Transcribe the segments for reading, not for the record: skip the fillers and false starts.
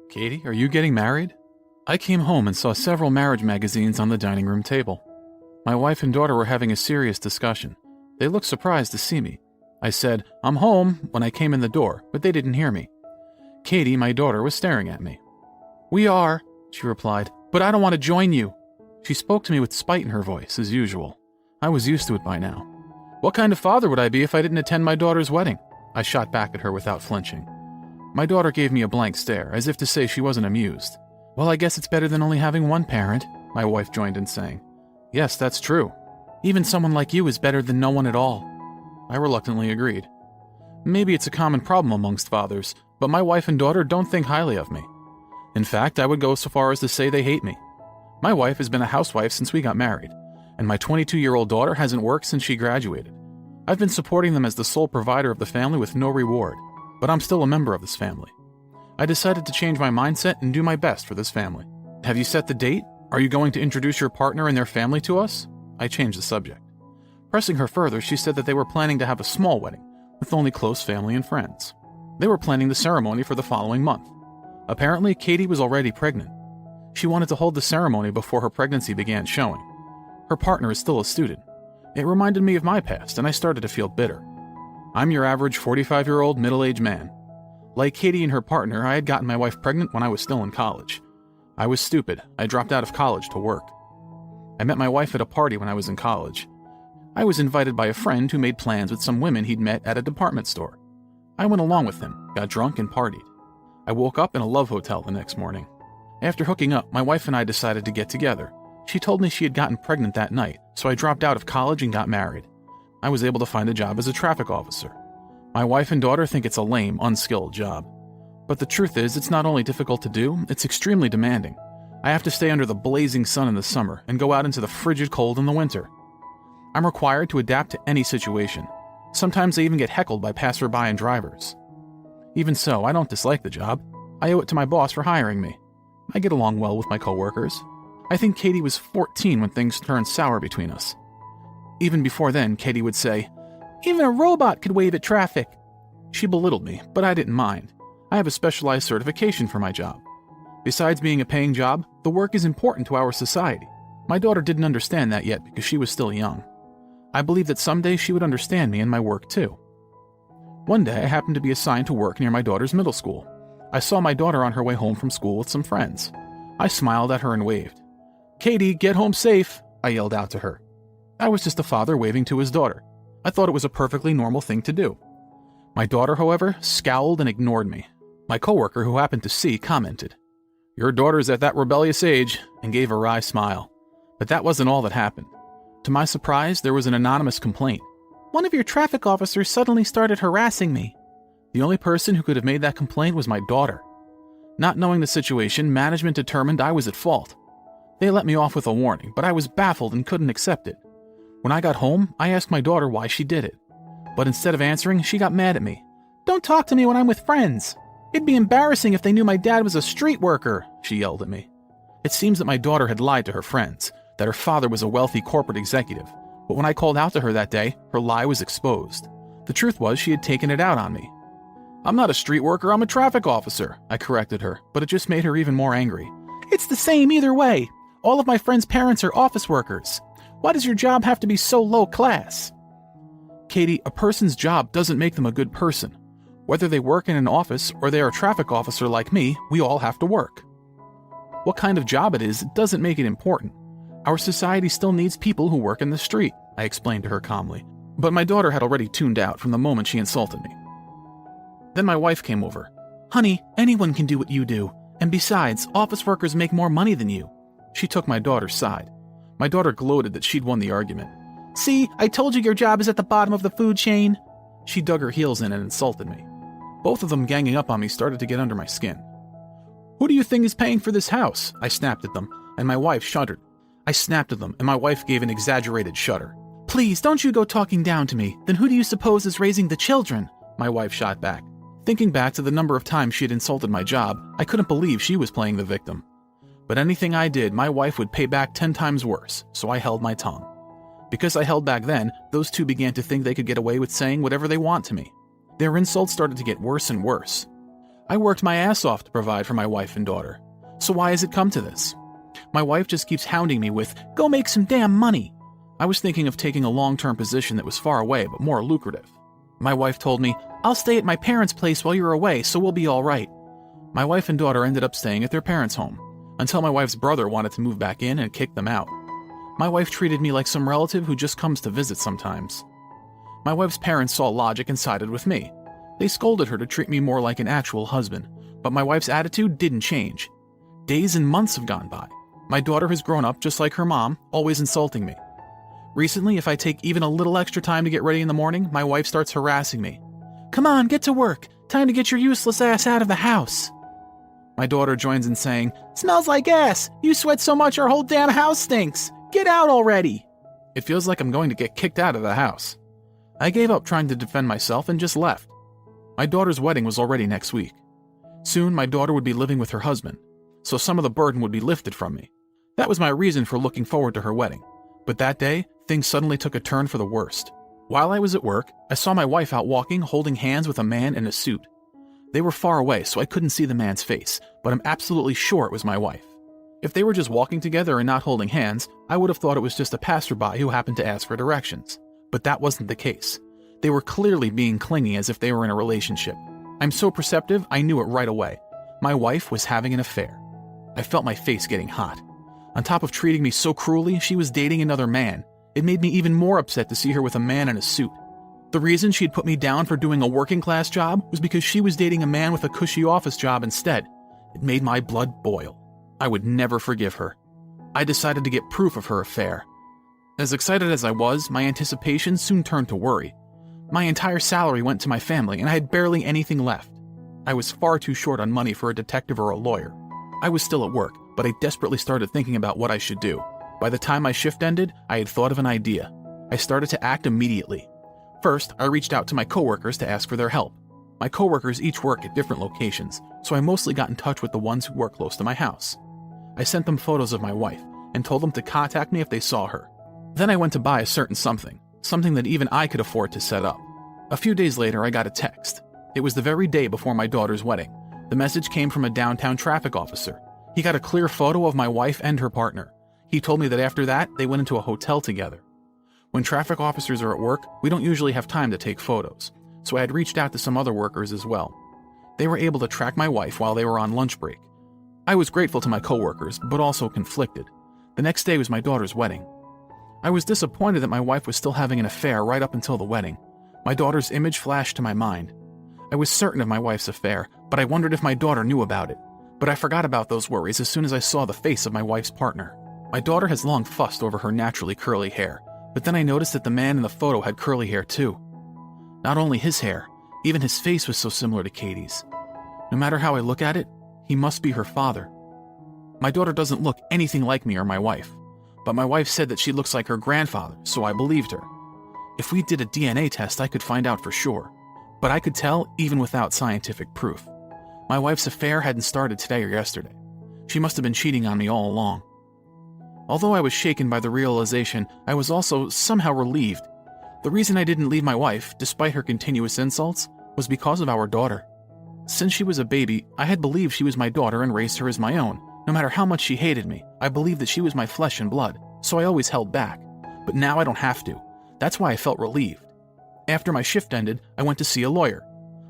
Katie, are you getting married? I came home and saw several marriage magazines on the dining room table. My wife and daughter were having a serious discussion. They looked surprised to see me. I said, "I'm home," when I came in the door, but they didn't hear me. Katie, my daughter, was staring at me. "We are," she replied, "but I don't want to join you." She spoke to me with spite in her voice, as usual. I was used to it by now. What kind of father would I be if I didn't attend my daughter's wedding? I shot back at her without flinching. My daughter gave me a blank stare, as if to say she wasn't amused. "Well, I guess it's better than only having one parent," my wife joined in saying. "Yes, that's true. Even someone like you is better than no one at all." I reluctantly agreed. Maybe it's a common problem amongst fathers, but my wife and daughter don't think highly of me. In fact, I would go so far as to say they hate me. My wife has been a housewife since we got married, and my 22-year-old daughter hasn't worked since she graduated. I've been supporting them as the sole provider of the family with no reward, but I'm still a member of this family. I decided to change my mindset and do my best for this family. "Have you set the date? Are you going to introduce your partner and their family to us?" I changed the subject. Pressing her further, she said that they were planning to have a small wedding, with only close family and friends. They were planning the ceremony for the following month. Apparently, Katie was already pregnant. She wanted to hold the ceremony before her pregnancy began showing. Her partner is still a student. It reminded me of my past, and I started to feel bitter. I'm your average 45-year-old middle-aged man. Like Katie and her partner, I had gotten my wife pregnant when I was still in college. I was stupid. I dropped out of college to work. I met my wife at a party when I was in college. I was invited by a friend who made plans with some women he'd met at a department store. I went along with him, got drunk, and partied. I woke up in a love hotel the next morning. After hooking up, my wife and I decided to get together. She told me she had gotten pregnant that night, so I dropped out of college and got married. I was able to find a job as a traffic officer. My wife and daughter think it's a lame, unskilled job. But the truth is, it's not only difficult to do, it's extremely demanding. I have to stay under the blazing sun in the summer and go out into the frigid cold in the winter. I'm required to adapt to any situation. Sometimes I even get heckled by passerby and drivers. Even so, I don't dislike the job. I owe it to my boss for hiring me. I get along well with my coworkers. I think Katie was 14 when things turned sour between us. Even before then, Katie would say, "Even a robot could wave at traffic." She belittled me, but I didn't mind. I have a specialized certification for my job. Besides being a paying job, the work is important to our society. My daughter didn't understand that yet because she was still young. I believe that someday she would understand me and my work too. One day, I happened to be assigned to work near my daughter's middle school. I saw my daughter on her way home from school with some friends. I smiled at her and waved. "Katie, get home safe," I yelled out to her. I was just a father waving to his daughter. I thought it was a perfectly normal thing to do. My daughter, however, scowled and ignored me. My coworker, who happened to see, commented, "Your daughter's at that rebellious age," and gave a wry smile. But that wasn't all that happened. To my surprise, there was an anonymous complaint. "One of your traffic officers suddenly started harassing me." The only person who could have made that complaint was my daughter. Not knowing the situation, management determined I was at fault. They let me off with a warning, but I was baffled and couldn't accept it. When I got home, I asked my daughter why she did it. But instead of answering, she got mad at me. "Don't talk to me when I'm with friends. It'd be embarrassing if they knew my dad was a street worker," she yelled at me. It seems that my daughter had lied to her friends, that her father was a wealthy corporate executive. But when I called out to her that day, her lie was exposed. The truth was she had taken it out on me. "I'm not a street worker, I'm a traffic officer," I corrected her, but it just made her even more angry. "It's the same either way. All of my friends' parents are office workers. Why does your job have to be so low class?" Katie, a person's job doesn't make them a good person. Whether they work in an office or they are a traffic officer like me, we all have to work. What kind of job it is doesn't make it important. Our society still needs people who work in the street, I explained to her calmly. But my daughter had already tuned out from the moment she insulted me. Then my wife came over. "Honey, anyone can do what you do. And besides, office workers make more money than you." She took my daughter's side. My daughter gloated that she'd won the argument. "See, I told you your job is at the bottom of the food chain." She dug her heels in and insulted me. Both of them ganging up on me started to get under my skin. "Who do you think is paying for this house?" I snapped at them, and my wife shuddered. I snapped at them, and my wife gave an exaggerated shudder. "Please, don't you go talking down to me. Then who do you suppose is raising the children?" My wife shot back. Thinking back to the number of times she had insulted my job, I couldn't believe she was playing the victim. But anything I did, my wife would pay back 10 times worse, so I held my tongue. Because I held back then, those two began to think they could get away with saying whatever they want to me. Their insults started to get worse and worse. I worked my ass off to provide for my wife and daughter. So why has it come to this? My wife just keeps hounding me with, "Go make some damn money." I was thinking of taking a long-term position that was far away but more lucrative. My wife told me, "I'll stay at my parents' place while you're away, so we'll be all right." My wife and daughter ended up staying at their parents' home, until my wife's brother wanted to move back in and kick them out. My wife treated me like some relative who just comes to visit sometimes. My wife's parents saw logic and sided with me. They scolded her to treat me more like an actual husband, but my wife's attitude didn't change. Days and months have gone by. My daughter has grown up just like her mom, always insulting me. Recently, if I take even a little extra time to get ready in the morning, my wife starts harassing me. "Come on, get to work. Time to get your useless ass out of the house." My daughter joins in saying, "Smells like ass. You sweat so much our whole damn house stinks. Get out already." It feels like I'm going to get kicked out of the house. I gave up trying to defend myself and just left. My daughter's wedding was already next week. Soon, my daughter would be living with her husband, so some of the burden would be lifted from me. That was my reason for looking forward to her wedding. But that day, things suddenly took a turn for the worst. While I was at work, I saw my wife out walking, holding hands with a man in a suit. They were far away, so I couldn't see the man's face, but I'm absolutely sure it was my wife. If they were just walking together and not holding hands, I would have thought it was just a passerby who happened to ask for directions. But that wasn't the case. They were clearly being clingy as if they were in a relationship. I'm so perceptive, I knew it right away. My wife was having an affair. I felt my face getting hot. On top of treating me so cruelly, she was dating another man. It made me even more upset to see her with a man in a suit. The reason she'd put me down for doing a working-class job was because she was dating a man with a cushy office job instead. It made my blood boil. I would never forgive her. I decided to get proof of her affair. As excited as I was, my anticipation soon turned to worry. My entire salary went to my family, and I had barely anything left. I was far too short on money for a detective or a lawyer. I was still at work, but I desperately started thinking about what I should do. By the time my shift ended, I had thought of an idea. I started to act immediately. First, I reached out to my coworkers to ask for their help. My coworkers each work at different locations, so I mostly got in touch with the ones who work close to my house. I sent them photos of my wife and told them to contact me if they saw her. Then I went to buy a certain something that even I could afford to set up. A few days later, I got a text. It was the very day before my daughter's wedding. The message came from a downtown traffic officer. He got a clear photo of my wife and her partner. He told me that after that, they went into a hotel together. When traffic officers are at work, we don't usually have time to take photos, so I had reached out to some other workers as well. They were able to track my wife while they were on lunch break. I was grateful to my coworkers, but also conflicted. The next day was my daughter's wedding. I was disappointed that my wife was still having an affair right up until the wedding. My daughter's image flashed to my mind. I was certain of my wife's affair, but I wondered if my daughter knew about it. But I forgot about those worries as soon as I saw the face of my wife's partner. My daughter has long fussed over her naturally curly hair, but then I noticed that the man in the photo had curly hair too. Not only his hair, even his face was so similar to Katie's. No matter how I look at it, he must be her father. My daughter doesn't look anything like me or my wife, but my wife said that she looks like her grandfather, so I believed her. If we did a DNA test, I could find out for sure, but I could tell even without scientific proof. My wife's affair hadn't started today or yesterday. She must have been cheating on me all along. Although I was shaken by the realization, I was also somehow relieved. The reason I didn't leave my wife, despite her continuous insults, was because of our daughter. Since she was a baby, I had believed she was my daughter and raised her as my own. No matter how much she hated me, I believed that she was my flesh and blood, so I always held back. But now I don't have to. That's why I felt relieved. After my shift ended, I went to see a lawyer.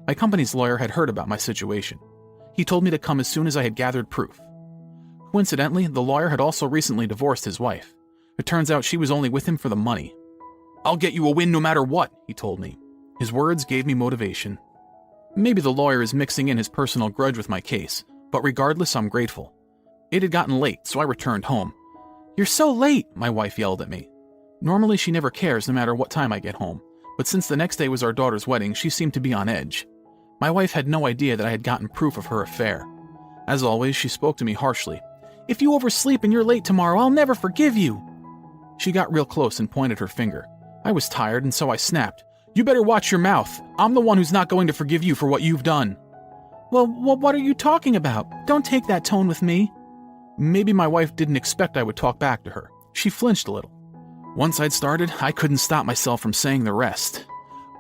My company's lawyer had heard about my situation. He told me to come as soon as I had gathered proof. Coincidentally, the lawyer had also recently divorced his wife. It turns out she was only with him for the money. "I'll get you a win no matter what," he told me. His words gave me motivation. Maybe the lawyer is mixing in his personal grudge with my case, but regardless, I'm grateful. It had gotten late, so I returned home. "You're so late," my wife yelled at me. Normally, she never cares no matter what time I get home, but since the next day was our daughter's wedding, she seemed to be on edge. My wife had no idea that I had gotten proof of her affair. As always, she spoke to me harshly. "If you oversleep and you're late tomorrow, I'll never forgive you." She got real close and pointed her finger. I was tired, and so I snapped. "You better watch your mouth. I'm the one who's not going to forgive you for what you've done." Well, what are you talking about? Don't take that tone with me." Maybe my wife didn't expect I would talk back to her. She flinched a little. Once I'd started, I couldn't stop myself from saying the rest.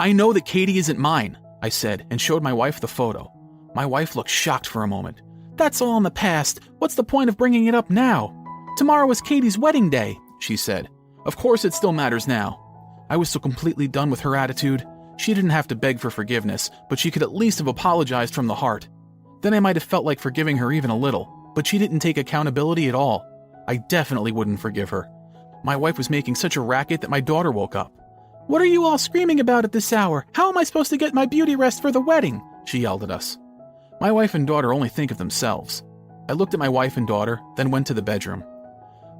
"I know that Katie isn't mine," I said, and showed my wife the photo. My wife looked shocked for a moment. "That's all in the past. What's the point of bringing it up now? Tomorrow is Katie's wedding day," she said. "Of course it still matters now." I was so completely done with her attitude. She didn't have to beg for forgiveness, but she could at least have apologized from the heart. Then I might have felt like forgiving her even a little, but she didn't take accountability at all. I definitely wouldn't forgive her. My wife was making such a racket that my daughter woke up. "What are you all screaming about at this hour? How am I supposed to get my beauty rest for the wedding?" she yelled at us. My wife and daughter only think of themselves. I looked at my wife and daughter, then went to the bedroom.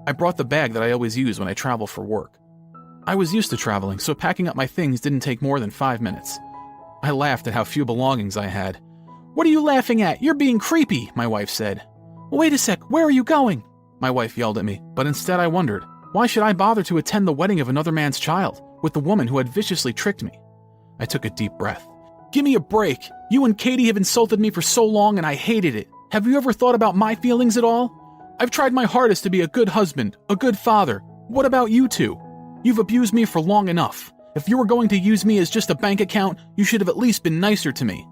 I brought the bag that I always use when I travel for work. I was used to traveling, so packing up my things didn't take more than 5 minutes. I laughed at how few belongings I had. "What are you laughing at? You're being creepy," my wife said. "Wait a sec, where are you going?" my wife yelled at me, but instead I wondered, why should I bother to attend the wedding of another man's child, with the woman who had viciously tricked me? I took a deep breath. "Give me a break. You and Katie have insulted me for so long and I hated it. Have you ever thought about my feelings at all? I've tried my hardest to be a good husband, a good father. What about you two? You've abused me for long enough. If you were going to use me as just a bank account, you should have at least been nicer to me.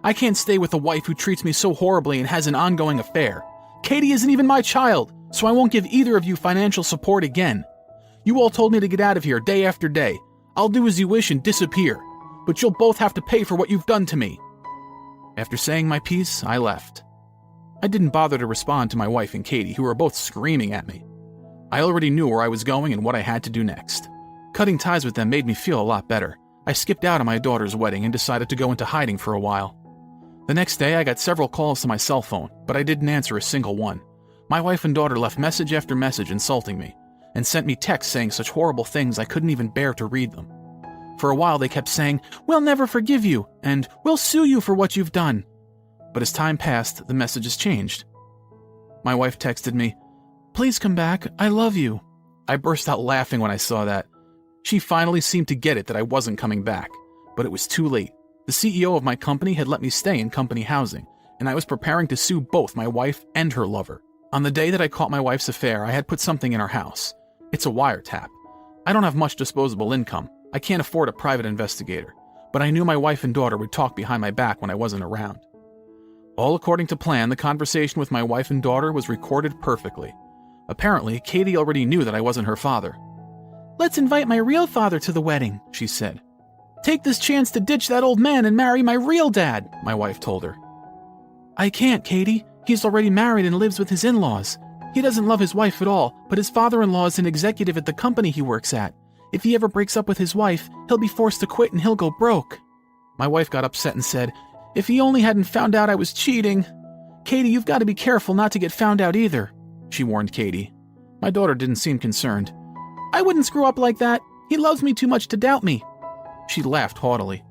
I can't stay with a wife who treats me so horribly and has an ongoing affair. Katie isn't even my child, so I won't give either of you financial support again. You all told me to get out of here day after day. I'll do as you wish and disappear, but you'll both have to pay for what you've done to me." After saying my piece, I left. I didn't bother to respond to my wife and Katie, who were both screaming at me. I already knew where I was going and what I had to do next. Cutting ties with them made me feel a lot better. I skipped out on my daughter's wedding and decided to go into hiding for a while. The next day, I got several calls to my cell phone, but I didn't answer a single one. My wife and daughter left message after message insulting me, and sent me texts saying such horrible things I couldn't even bear to read them. For a while, they kept saying, "We'll never forgive you," and "We'll sue you for what you've done." But as time passed, the messages changed. My wife texted me, "Please come back, I love you." I burst out laughing when I saw that. She finally seemed to get it that I wasn't coming back, but it was too late. The CEO of my company had let me stay in company housing, and I was preparing to sue both my wife and her lover. On the day that I caught my wife's affair, I had put something in our house. It's a wiretap. I don't have much disposable income. I can't afford a private investigator, but I knew my wife and daughter would talk behind my back when I wasn't around. All according to plan, the conversation with my wife and daughter was recorded perfectly. Apparently, Katie already knew that I wasn't her father. "Let's invite my real father to the wedding," she said. "Take this chance to ditch that old man and marry my real dad," my wife told her. "I can't, Katie. He's already married and lives with his in-laws. He doesn't love his wife at all, but his father-in-law is an executive at the company he works at. If he ever breaks up with his wife, he'll be forced to quit and he'll go broke." My wife got upset and said, "If he only hadn't found out I was cheating." "Katie, you've got to be careful not to get found out either," she warned Katie. My daughter didn't seem concerned. "I wouldn't screw up like that. He loves me too much to doubt me." She laughed haughtily.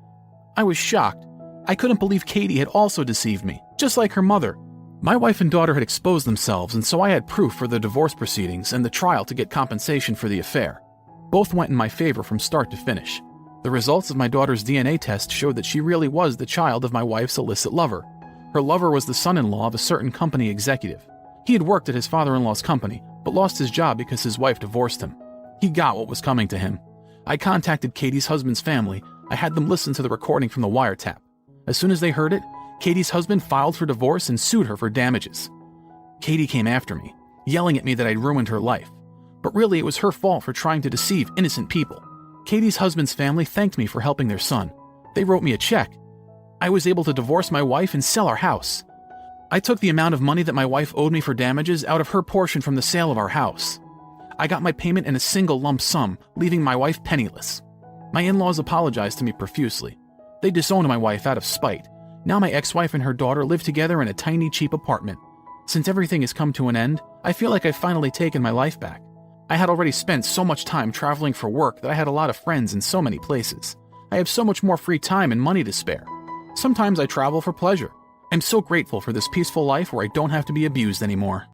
I was shocked. I couldn't believe Katie had also deceived me, just like her mother. My wife and daughter had exposed themselves, and so I had proof for the divorce proceedings and the trial to get compensation for the affair. Both went in my favor from start to finish. The results of my daughter's DNA test showed that she really was the child of my wife's illicit lover. Her lover was the son-in-law of a certain company executive. He had worked at his father-in-law's company, but lost his job because his wife divorced him. He got what was coming to him. I contacted Katie's husband's family. I had them listen to the recording from the wiretap. As soon as they heard it, Katie's husband filed for divorce and sued her for damages. Katie came after me, yelling at me that I'd ruined her life. But really, it was her fault for trying to deceive innocent people. Katie's husband's family thanked me for helping their son. They wrote me a check. I was able to divorce my wife and sell our house. I took the amount of money that my wife owed me for damages out of her portion from the sale of our house. I got my payment in a single lump sum, leaving my wife penniless. My in-laws apologized to me profusely. They disowned my wife out of spite. Now my ex-wife and her daughter live together in a tiny, cheap apartment. Since everything has come to an end, I feel like I've finally taken my life back. I had already spent so much time traveling for work that I had a lot of friends in so many places. I have so much more free time and money to spare. Sometimes I travel for pleasure. I'm so grateful for this peaceful life where I don't have to be abused anymore.